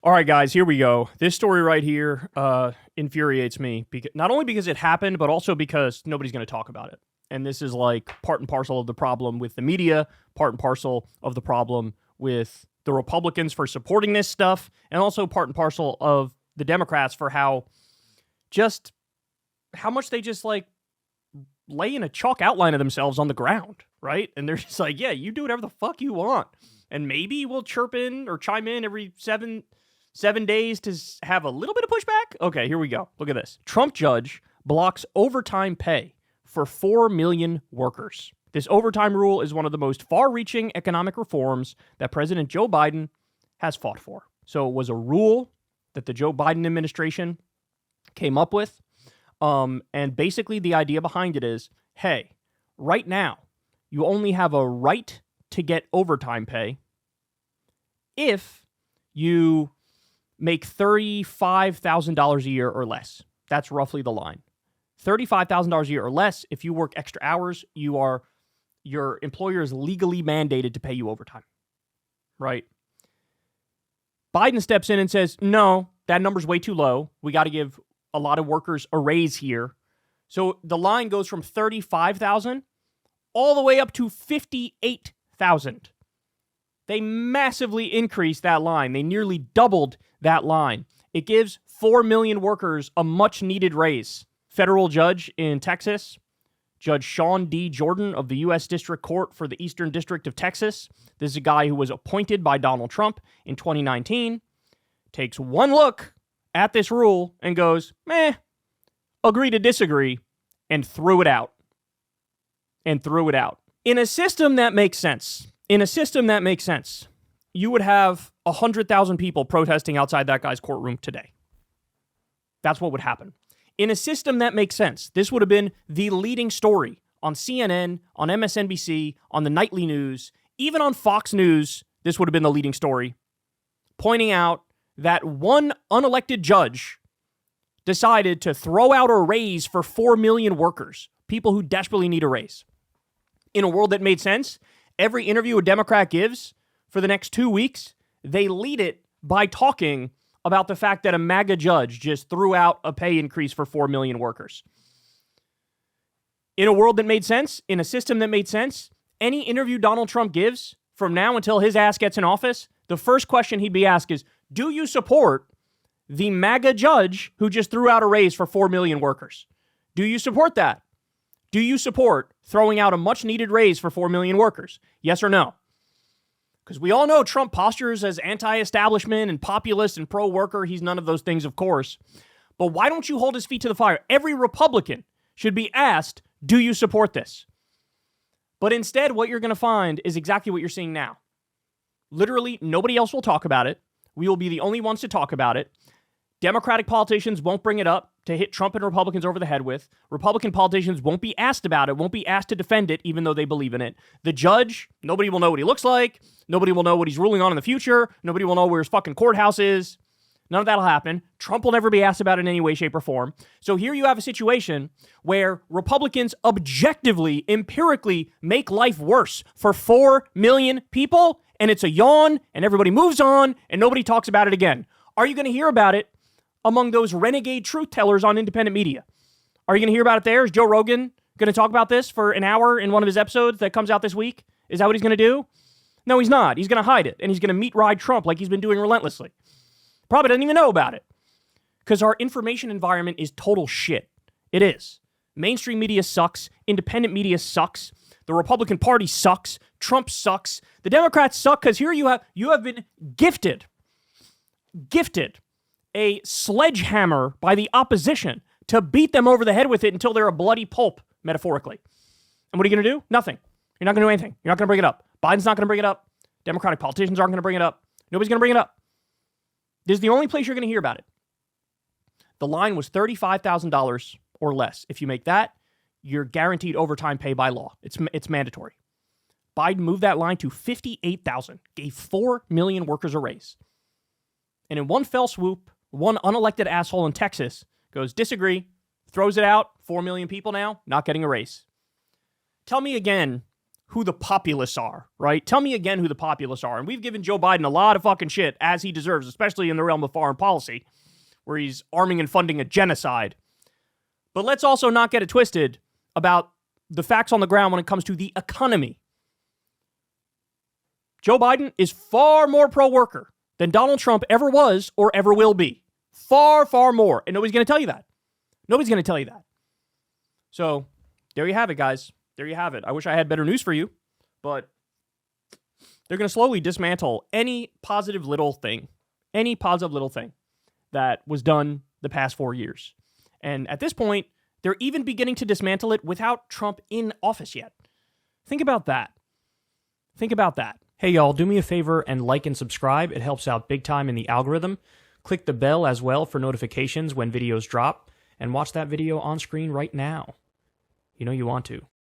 All right, guys, here we go. This story right here infuriates me, not only because it happened, but also because nobody's going to talk about it. And this is like part and parcel of the problem with the media, part and parcel of the problem with the Republicans for supporting this stuff, and also part and parcel of the Democrats for how much they just like lay in a chalk outline of themselves on the ground, right? And they're just like, yeah, you do whatever the fuck you want. And maybe we'll chime in every seven days to have a little bit of pushback. Okay, here we go. Look at this. Trump judge blocks overtime pay for 4 million workers. This overtime rule is one of the most far-reaching economic reforms that President Joe Biden has fought for. So it was a rule that the Joe Biden administration came up with. And basically the idea behind it is, hey, right now, you only have a right to get overtime pay if you make $35,000 a year or less. That's roughly the line. $35,000 a year or less. If you work extra hours, your employer is legally mandated to pay you overtime, right? Biden steps in and says, no, that number's way too low. We got to give a lot of workers a raise here. So the line goes from 35,000 all the way up to 58,000. They massively increased that line. They nearly doubled that line. It gives 4 million workers a much-needed raise. Federal judge in Texas, Judge Sean D. Jordan of the U.S. District Court for the Eastern District of Texas, this is a guy who was appointed by Donald Trump in 2019, takes one look at this rule and goes, agree to disagree, and threw it out. In a system that makes sense, you would have 100,000 people protesting outside that guy's courtroom today. That's what would happen. In a system that makes sense, this would have been the leading story on CNN, on MSNBC, on the nightly news, even on Fox News, this would have been the leading story, pointing out that one unelected judge decided to throw out a raise for 4 million workers, people who desperately need a raise. In a world that made sense, every interview a Democrat gives for the next 2 weeks, they lead it by talking about the fact that a MAGA judge just threw out a pay increase for 4 million workers. In a world that made sense, in a system that made sense, any interview Donald Trump gives from now until his ass gets in office, the first question he'd be asked is, do you support the MAGA judge who just threw out a raise for 4 million workers? Do you support that? Do you support throwing out a much-needed raise for 4 million workers? Yes or no? Because we all know Trump postures as anti-establishment and populist and pro-worker. He's none of those things, of course. But why don't you hold his feet to the fire? Every Republican should be asked, do you support this? But instead, what you're going to find is exactly what you're seeing now. Literally, nobody else will talk about it. We will be the only ones to talk about it. Democratic politicians won't bring it up to hit Trump and Republicans over the head with. Republican politicians won't be asked about it, won't be asked to defend it, even though they believe in it. The judge, nobody will know what he looks like. Nobody will know what he's ruling on in the future. Nobody will know where his fucking courthouse is. None of that'll happen. Trump will never be asked about it in any way, shape, or form. So here you have a situation where Republicans objectively, empirically make life worse for 4 million people, and it's a yawn, and everybody moves on, and nobody talks about it again. Are you going to hear about it among those renegade truth tellers on independent media? Are you going to hear about it there? Is Joe Rogan going to talk about this for an hour in one of his episodes that comes out this week? Is that what he's going to do? No, he's not. He's going to hide it, and he's going to meat ride Trump like he's been doing relentlessly. Probably doesn't even know about it. Because our information environment is total shit. It is. Mainstream media sucks. Independent media sucks. The Republican Party sucks. Trump sucks. The Democrats suck because here you have been gifted a sledgehammer by the opposition to beat them over the head with it until they're a bloody pulp, metaphorically. And what are you going to do? Nothing. You're not going to do anything. You're not going to bring it up. Biden's not going to bring it up. Democratic politicians aren't going to bring it up. Nobody's going to bring it up. This is the only place you're going to hear about it. The line was $35,000 or less. If you make that, you're guaranteed overtime pay by law. It's mandatory. Biden moved that line to 58,000, gave 4 million workers a raise. And in one fell swoop, one unelected asshole in Texas goes, disagree, throws it out, 4 million people now, not getting a raise. Tell me again who the populists are, right? Tell me again who the populists are. And we've given Joe Biden a lot of fucking shit, as he deserves, especially in the realm of foreign policy, where he's arming and funding a genocide. But let's also not get it twisted about the facts on the ground when it comes to the economy. Joe Biden is far more pro-worker than Donald Trump ever was or ever will be. Far, far more. And nobody's going to tell you that. Nobody's going to tell you that. So, there you have it, guys. There you have it. I wish I had better news for you, but they're going to slowly dismantle any positive little thing that was done the past 4 years. And at this point, they're even beginning to dismantle it without Trump in office yet. Think about that. Think about that. Hey, y'all, do me a favor and like and subscribe. It helps out big time in the algorithm. Click the bell as well for notifications when videos drop, and watch that video on screen right now. You know you want to.